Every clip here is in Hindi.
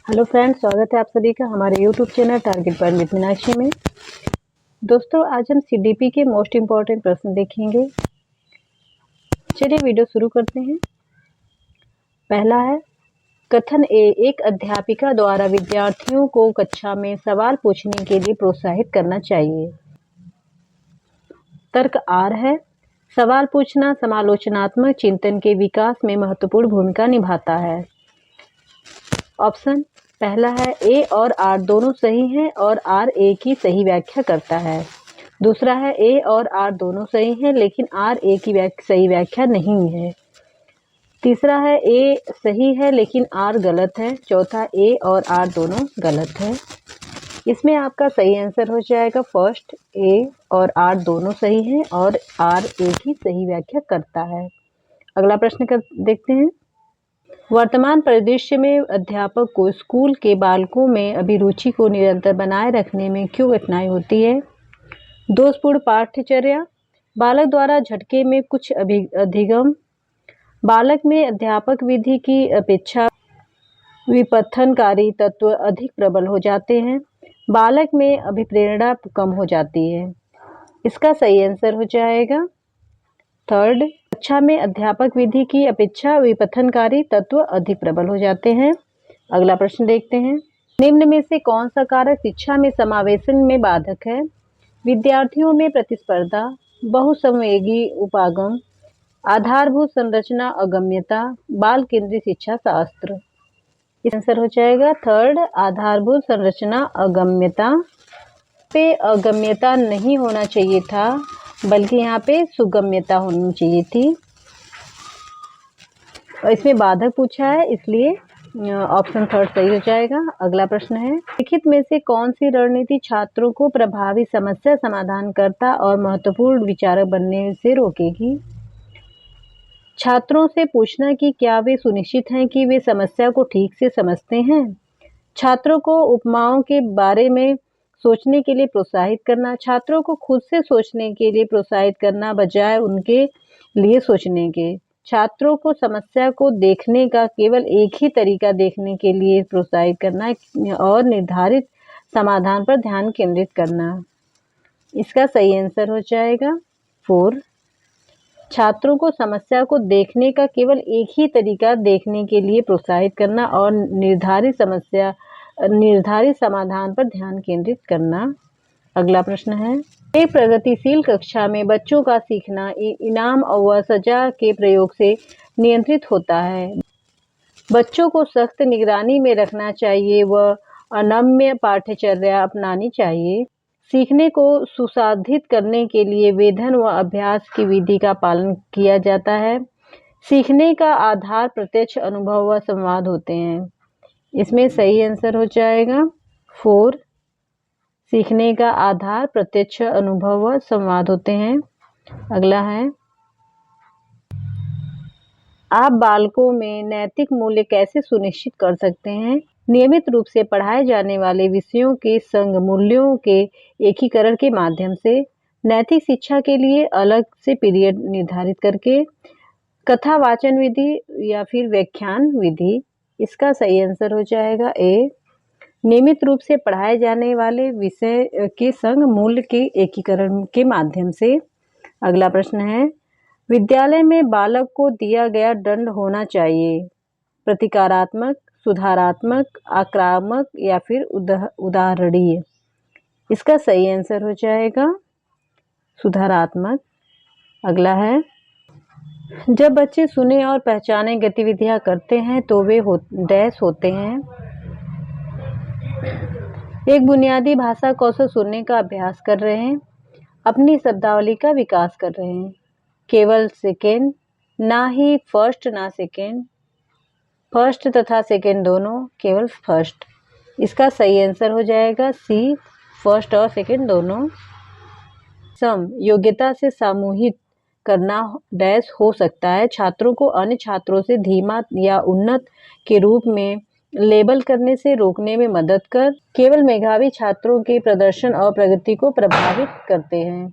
हेलो फ्रेंड्स, स्वागत है आप सभी का हमारे YouTube channel target point with Meenakshi में। दोस्तों, आज हम सीडीपी के मोस्ट इम्पॉर्टेंट प्रश्न देखेंगे। चलिए वीडियो शुरू करते हैं। पहला है, कथन ए, एक अध्यापिका द्वारा विद्यार्थियों को कक्षा में सवाल पूछने के लिए प्रोत्साहित करना चाहिए। तर्क आर है, सवाल पूछना समालोचनात्मक चिंतन के विकास में महत्वपूर्ण भूमिका निभाता है। ऑप्शन पहला है, ए और आर दोनों सही हैं और आर ए की सही व्याख्या करता है। दूसरा है, ए और आर दोनों सही हैं लेकिन आर ए की सही व्याख्या नहीं है। तीसरा है, ए सही है लेकिन आर गलत है। चौथा, ए और आर दोनों गलत है। इसमें आपका सही आंसर हो जाएगा फर्स्ट, ए और आर दोनों सही हैं और आर ए की सही व्याख्या करता है। अगला प्रश्न देखते हैं। वर्तमान परिदृश्य में अध्यापक को स्कूल के बालकों में अभिरुचि को निरंतर बनाए रखने में क्यों कठिनाई होती है? दोषपूर्ण पाठ्यचर्या, बालक द्वारा झटके में कुछ अधिगम, बालक में अध्यापक विधि की अपेक्षा विपथनकारी तत्व अधिक प्रबल हो जाते हैं, बालक में अभिप्रेरणा कम हो जाती है। इसका सही आंसर हो जाएगा थर्ड, कक्षा में अध्यापक विधि की अपेक्षा विपथनकारी तत्व अधिक प्रबल हो जाते हैं। अगला प्रश्न देखते हैं। निम्न में से कौन सा कारक शिक्षा में समावेशन में बाधक है? विद्यार्थियों में प्रतिस्पर्धा, बहुसंवेगी उपागम, आधारभूत संरचना अगम्यता, बाल केंद्रित शिक्षा शास्त्र। इसका आंसर हो जाएगा थर्ड, आधारभूत संरचना अगम्यता। पे अगम्यता नहीं होना चाहिए था बल्कि यहाँ पे सुगम्यता होनी चाहिए थी और इसमें बाधक पूछा है इसलिए ऑप्शन थर्ड सही हो जाएगा। अगला प्रश्न है, लिखित में से कौन सी रणनीति छात्रों को प्रभावी समस्या समाधानकर्ता और महत्वपूर्ण विचारक बनने से रोकेगी? छात्रों से पूछना कि क्या वे सुनिश्चित हैं कि वे समस्या को ठीक से समझते हैं। छात्रों को उपमाओं के बारे में सोचने के लिए प्रोत्साहित करना, छात्रों को खुद से सोचने के लिए प्रोत्साहित करना बजाय उनके लिए सोचने के, छात्रों को समस्या को देखने का केवल एक ही तरीका देखने के लिए प्रोत्साहित करना और निर्धारित समाधान पर ध्यान केंद्रित करना। इसका सही आंसर हो जाएगा फोर, छात्रों को समस्या को देखने का केवल एक ही तरीका देखने के लिए प्रोत्साहित करना और निर्धारित समाधान पर ध्यान केंद्रित करना। अगला प्रश्न है, एक प्रगतिशील कक्षा में बच्चों का सीखना इनाम व सजा के प्रयोग से नियंत्रित होता है। बच्चों को सख्त निगरानी में रखना चाहिए व अनम्य पाठ्यचर्या अपनानी चाहिए। सीखने को सुसाधित करने के लिए वेधन व अभ्यास की विधि का पालन किया जाता है। सीखने का आधार प्रत्यक्ष अनुभव व संवाद होते हैं। इसमें सही आंसर हो जाएगा फोर, सीखने का आधार प्रत्यक्ष अनुभव व संवाद होते हैं। अगला है, आप बालकों में नैतिक मूल्य कैसे सुनिश्चित कर सकते हैं? नियमित रूप से पढ़ाए जाने वाले विषयों के संग मूल्यों के एकीकरण के माध्यम से, नैतिक शिक्षा के लिए अलग से पीरियड निर्धारित करके, कथा वाचन विधि या फिर व्याख्यान विधि। इसका सही आंसर हो जाएगा ए, नियमित रूप से पढ़ाए जाने वाले विषय के संग मूल्य के एकीकरण के माध्यम से। अगला प्रश्न है, विद्यालय में बालक को दिया गया दंड होना चाहिए प्रतिकारात्मक, सुधारात्मक, आक्रामक या फिर उदाहरणीय। इसका सही आंसर हो जाएगा सुधारात्मक। अगला है, जब बच्चे सुने और पहचाने गतिविधियां करते हैं तो वे डैश होते हैं। एक बुनियादी भाषा कौशल सुनने का अभ्यास कर रहे हैं, अपनी शब्दावली का विकास कर रहे हैं। केवल सेकेंड, ना ही फर्स्ट ना सेकेंड, फर्स्ट तथा सेकेंड दोनों, केवल फर्स्ट। इसका सही आंसर हो जाएगा सी, फर्स्ट और सेकेंड दोनों। सम योग्यता से सामूहिक करना डैश हो सकता है, छात्रों को अन्य छात्रों से धीमा या उन्नत के रूप में लेबल करने से रोकने में मदद कर, केवल मेधावी छात्रों के प्रदर्शन और प्रगति को प्रभावित करते हैं।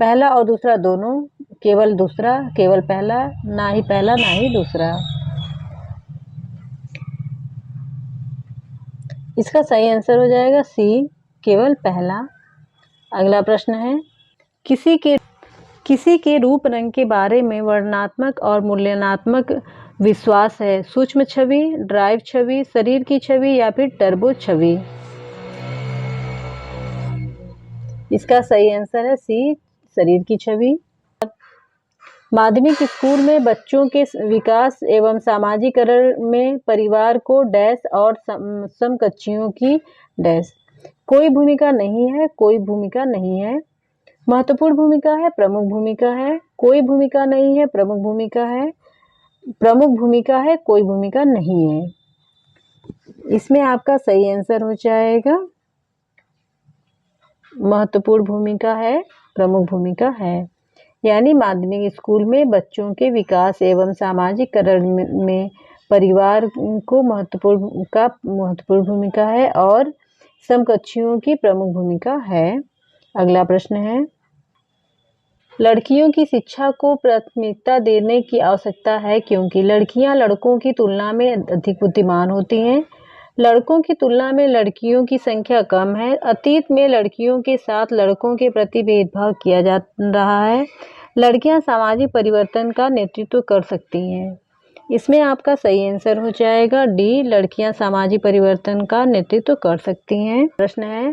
पहला और दूसरा दोनों, केवल दूसरा, केवल पहला, ना ही पहला ना ही दूसरा। इसका सही आंसर हो जाएगा सी, केवल दूसरा, केवल पहला ना ही दूसरा। केवल दूसरा, केवल पहला ना ही दूसरा। इसका सही आंसर हो जाएगा सी, केवल दूसरा, केवल पहला ना ही दूसरा। केवल दूसरा, केवल पहला ना ही दूसरा। केवल दूसरा, केवल पहला ना ही दूसरा। इसका सही आंसर हो जाएगा सी, केवल दूसरा, केवल पहला ना ही दूसरा। इसका सही आंसर हो जाएगा सी, केवल पहला। अगला प्रश्न है, किसी के रूप रंग के बारे में वर्णनात्मक और मूल्यनात्मक विश्वास है? सूक्ष्म छवि, ड्राइव छवि, शरीर की छवि या फिर टर्बो छवि? इसका सही आंसर है सी, शरीर की छवि। माध्यमिक स्कूल में बच्चों के विकास एवं सामाजिकरण में परिवार को डैश और समकक्षियों की डैश कोई भूमिका नहीं है, कोई भूमिका नहीं है, महत्वपूर्ण भूमिका है, प्रमुख भूमिका है, कोई भूमिका नहीं है, प्रमुख भूमिका है, प्रमुख भूमिका है, कोई भूमिका नहीं है। इसमें आपका सही आंसर हो जाएगा महत्वपूर्ण भूमिका है, प्रमुख भूमिका है। यानी माध्यमिक स्कूल में बच्चों के विकास एवं सामाजिकरण में परिवार को महत्वपूर्ण भूमिका है और समकक्षियों की प्रमुख भूमिका है। अगला प्रश्न है, लड़कियों की शिक्षा को प्राथमिकता देने की आवश्यकता है क्योंकि लड़कियां लड़कों की तुलना में अधिक बुद्धिमान होती हैं। लड़कों की तुलना में लड़कियों की संख्या कम है। अतीत में लड़कियों के साथ लड़कों के प्रति भेदभाव किया जा रहा है। लड़कियां सामाजिक परिवर्तन का नेतृत्व कर सकती हैं। इसमें आपका सही आंसर हो जाएगा डी, लड़कियां सामाजिक परिवर्तन का नेतृत्व कर सकती हैं। प्रश्न है,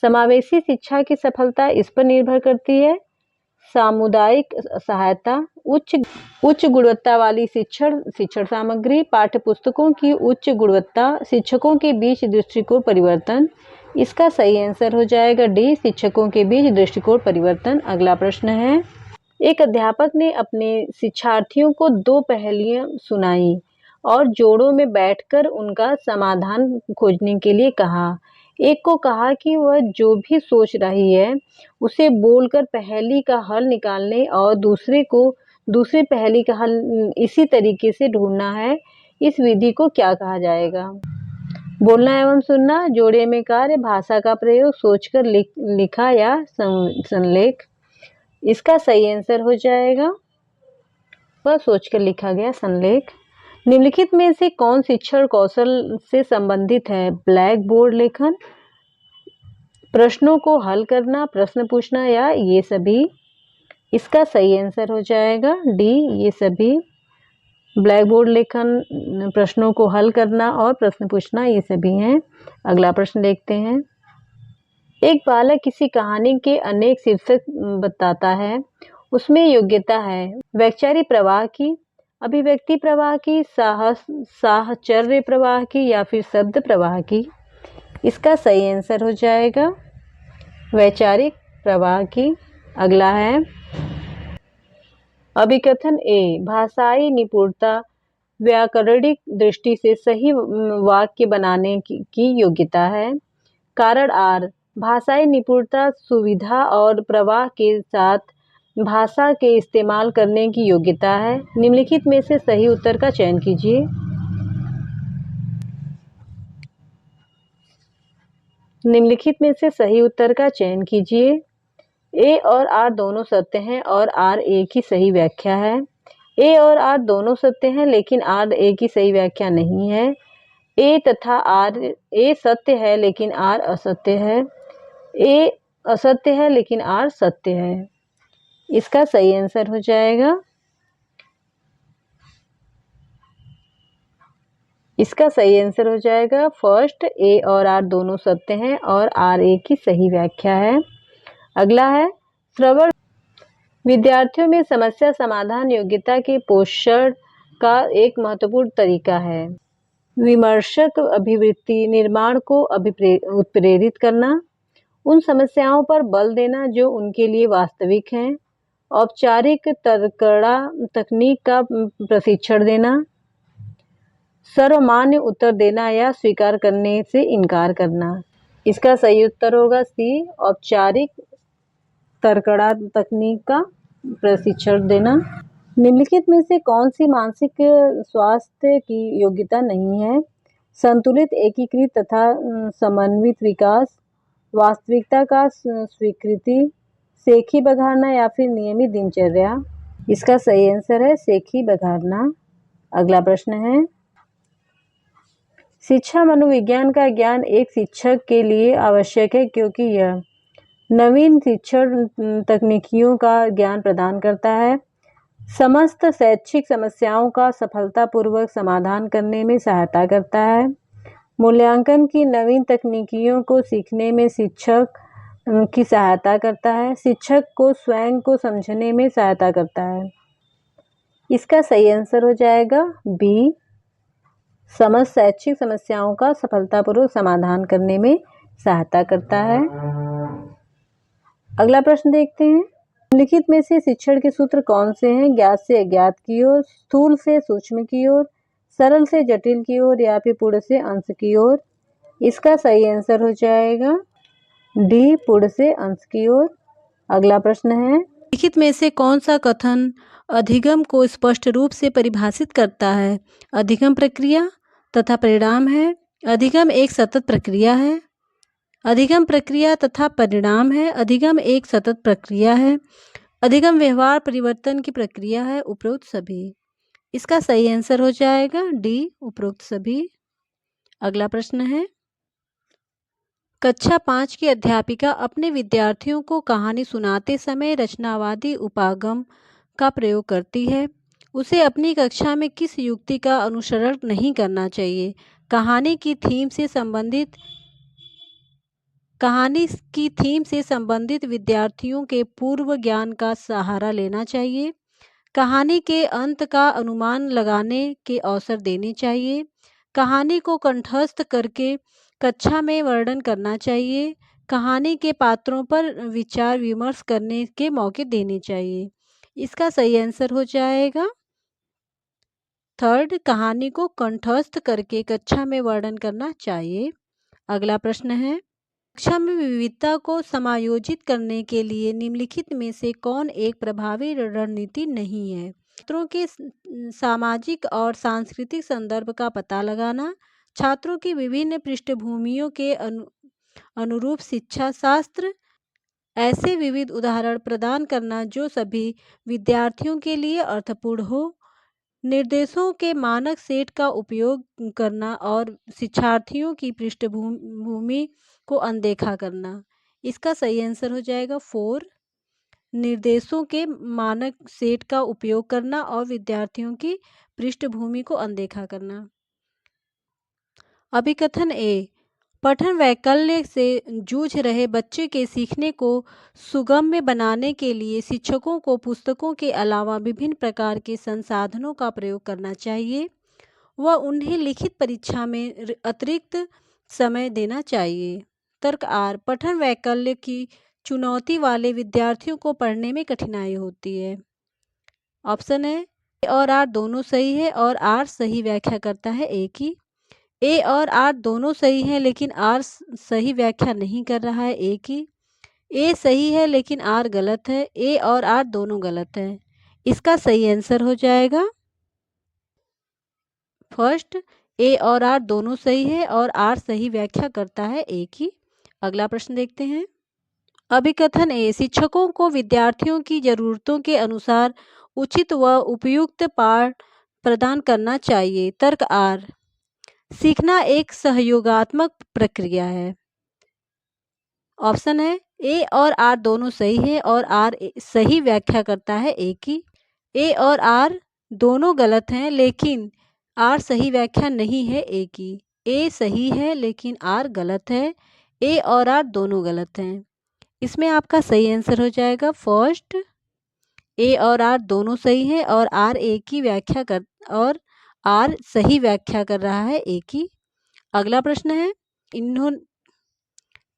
समावेशी शिक्षा की सफलता इस पर निर्भर करती है, सामुदायिक सहायता, उच्च गुणवत्ता वाली शिक्षण सामग्री, पाठ्य पुस्तकों की उच्च गुणवत्ता, शिक्षकों के बीच दृष्टिकोण परिवर्तन। इसका सही आंसर हो जाएगा डी, शिक्षकों के बीच दृष्टिकोण परिवर्तन। अगला प्रश्न है, एक अध्यापक ने अपने शिक्षार्थियों को 2 पहेलियां सुनाई और जोड़ों में बैठकर उनका समाधान खोजने के लिए कहा। एक को कहा कि वह जो भी सोच रही है उसे बोलकर पहेली का हल निकालने और दूसरे को दूसरी पहेली का हल इसी तरीके से ढूंढना है। इस विधि को क्या कहा जाएगा? बोलना एवं सुनना, जोड़े में कार्य, भाषा का प्रयोग, सोचकर लिखा या संलेख। इसका सही आंसर हो जाएगा वह सोचकर लिखा गया संलेख। निम्नलिखित में से कौन शिक्षण कौशल से संबंधित है? ब्लैक बोर्ड लेखन, प्रश्नों को हल करना, प्रश्न पूछना या ये सभी? इसका सही आंसर हो जाएगा डी, ये सभी। ब्लैक बोर्ड लेखन, प्रश्नों को हल करना और प्रश्न पूछना ये सभी हैं। अगला प्रश्न देखते हैं, एक बालक किसी कहानी के अनेक शीर्षक बताता है, उसमें योग्यता है वैचारिक प्रवाह की, अभिव्यक्ति प्रवाह की, साहचर्य प्रवाह की या फिर शब्द प्रवाह की? इसका सही आंसर हो जाएगा वैचारिक प्रवाह की। अगला है, अभिकथन ए भाषाई निपुणता व्याकरणिक दृष्टि से सही वाक्य बनाने की योग्यता है। कारण आर, भाषाई निपुणता सुविधा और प्रवाह के साथ भाषा के इस्तेमाल करने की योग्यता है। निम्नलिखित में से सही उत्तर का चयन कीजिए। निम्नलिखित में से सही उत्तर का चयन कीजिए। ए और आर दोनों सत्य हैं और आर ए की सही व्याख्या है। ए और आर दोनों सत्य हैं लेकिन आर ए की सही व्याख्या नहीं है। ए तथा आर, ए सत्य है लेकिन आर असत्य है। ए असत्य है लेकिन आर सत्य है। इसका सही आंसर हो जाएगा, इसका सही आंसर हो जाएगा फर्स्ट, ए और आर दोनों सत्य हैं और आर ए की सही व्याख्या है। अगला है, श्रवण विद्यार्थियों में समस्या समाधान योग्यता के पोषण का एक महत्वपूर्ण तरीका है। विमर्शक अभिवृत्ति निर्माण को उत्प्रेरित करना, उन समस्याओं पर बल देना जो उनके लिए वास्तविक हैं, औपचारिक तर्कड़ा तकनीक का प्रशिक्षण देना, सर्वमान्य उत्तर देना या स्वीकार करने से इनकार करना। इसका सही उत्तर होगा सी, औपचारिक तर्कड़ा तकनीक का प्रशिक्षण देना। निम्नलिखित में से कौन सी मानसिक स्वास्थ्य की योग्यता नहीं है? संतुलित, एकीकृत तथा समन्वित विकास, वास्तविकता का स्वीकृति, सेखी बघाड़ना या फिर नियमित दिनचर्या? इसका सही आंसर है सेखी बघाड़ना। अगला प्रश्न है, शिक्षा मनोविज्ञान का ज्ञान एक शिक्षक के लिए आवश्यक है क्योंकि यह नवीन शिक्षण तकनीकियों का ज्ञान प्रदान करता है, समस्त शैक्षिक समस्याओं का सफलतापूर्वक समाधान करने में सहायता करता है, मूल्यांकन की नवीन तकनीकियों को सीखने में शिक्षक की सहायता करता है, शिक्षक को स्वयं को समझने में सहायता करता है। इसका सही आंसर हो जाएगा बी, समस्त शैक्षिक समस्याओं का सफलतापूर्वक समाधान करने में सहायता करता है। अगला प्रश्न देखते हैं। निम्नलिखित में से शिक्षण के सूत्र कौन से हैं? ज्ञात से अज्ञात की ओर, स्थूल से सूक्ष्म की ओर, सरल से जटिल की ओर या फिर पूर्ण से अंश की ओर। इसका सही आंसर हो जाएगा डी, पूर्ण से अंश की ओर। अगला प्रश्न है, निम्नलिखित में से कौन सा कथन अधिगम को स्पष्ट रूप से परिभाषित करता है? अधिगम प्रक्रिया तथा परिणाम है, अधिगम एक सतत प्रक्रिया है, अधिगम प्रक्रिया तथा परिणाम है, अधिगम एक सतत प्रक्रिया है, अधिगम व्यवहार परिवर्तन की प्रक्रिया है, उपरोक्त सभी। इसका सही आंसर हो जाएगा डी, उपरोक्त सभी। अगला प्रश्न है, कक्षा 5 की अध्यापिका अपने विद्यार्थियों को कहानी सुनाते समय रचनावादी उपागम का प्रयोग करती है। उसे अपनी कक्षा में किस युक्ति का अनुसरण नहीं करना चाहिए? कहानी की थीम से संबंधित विद्यार्थियों के पूर्व ज्ञान का सहारा लेना चाहिए, कहानी के अंत का अनुमान लगाने के अवसर देने चाहिए, कहानी को कंठस्थ करके कक्षा में वर्णन करना चाहिए, कहानी के पात्रों पर विचार विमर्श करने के मौके देने चाहिए। इसका सही आंसर हो जाएगा थर्ड, कहानी को कंठस्थ करके कक्षा में वर्णन करना चाहिए। अगला प्रश्न है, कक्षा में विविधता को समायोजित करने के लिए निम्नलिखित में से कौन एक प्रभावी रणनीति नहीं है? छात्रों के सामाजिक और सांस्कृतिक संदर्भ का पता लगाना, छात्रों की विभिन्न पृष्ठभूमियों के अनुरूप शिक्षा शास्त्र, ऐसे विविध उदाहरण प्रदान करना जो सभी विद्यार्थियों के लिए अर्थपूर्ण हो, निर्देशों के मानक सेट का उपयोग करना और शिक्षार्थियों की पृष्ठभूमि को अनदेखा करना। इसका सही आंसर हो जाएगा 4, निर्देशों के मानक सेट का उपयोग करना और विद्यार्थियों की पृष्ठभूमि को अनदेखा करना। अभिकथन ए, पठन वैकल्य से जूझ रहे बच्चे के सीखने को सुगम्य बनाने के लिए शिक्षकों को पुस्तकों के अलावा विभिन्न प्रकार के संसाधनों का प्रयोग करना चाहिए व उन्हें लिखित परीक्षा में अतिरिक्त समय देना चाहिए। तर्क आर, पठन वैकल्य की चुनौती वाले विद्यार्थियों को पढ़ने में कठिनाई होती है। ऑप्शन है ए और आर दोनों सही है और आर सही व्याख्या करता है ए की। ए और आर दोनों सही हैं लेकिन आर सही व्याख्या नहीं कर रहा है ए की। ए सही है लेकिन आर गलत है। ए और आर दोनों गलत हैं। इसका सही आंसर हो जाएगा फर्स्ट, ए और आर दोनों सही है और आर सही व्याख्या करता है ए की। अगला प्रश्न देखते हैं। अभिकथन ए, शिक्षकों को विद्यार्थियों की जरूरतों के अनुसार उचित व उपयुक्त पाठ प्रदान करना चाहिए। तर्क आर, सीखना एक सहयोगात्मक प्रक्रिया है। ऑप्शन है ए और आर दोनों सही है और आर सही व्याख्या करता है ए की। ए और आर दोनों गलत हैं लेकिन आर सही व्याख्या नहीं है ए की। ए सही है लेकिन आर गलत है। ए और आर दोनों गलत हैं। इसमें आपका सही आंसर हो जाएगा फर्स्ट, ए और आर दोनों सही है और आर ए की व्याख्या कर और आर सही व्याख्या कर रहा है ए की। अगला प्रश्न है,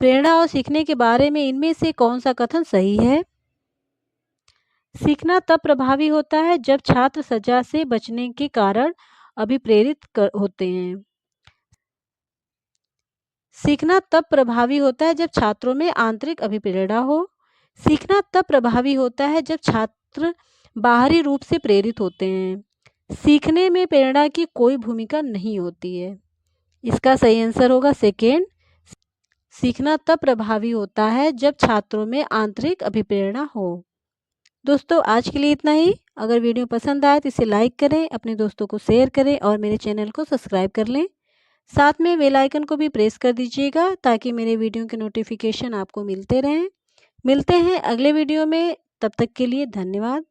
प्रेरणा और सीखने के बारे में इनमें से कौन सा कथन सही है? सीखना तब प्रभावी होता है जब छात्र सजा से बचने के कारण अभिप्रेरित होते हैं। सीखना तब प्रभावी होता है जब छात्रों में आंतरिक अभिप्रेरणा हो। सीखना तब प्रभावी होता है जब छात्र बाहरी रूप से प्रेरित होते हैं। सीखने में प्रेरणा की कोई भूमिका नहीं होती है। इसका सही आंसर होगा सेकेंड, सीखना तब प्रभावी होता है जब छात्रों में आंतरिक अभिप्रेरणा हो। दोस्तों आज के लिए इतना ही। अगर वीडियो पसंद आए तो इसे लाइक करें, अपने दोस्तों को शेयर करें और मेरे चैनल को सब्सक्राइब कर लें। साथ में बेल आइकन को भी प्रेस कर दीजिएगा ताकि मेरे वीडियो के नोटिफिकेशन आपको मिलते रहें। मिलते हैं अगले वीडियो में, तब तक के लिए धन्यवाद।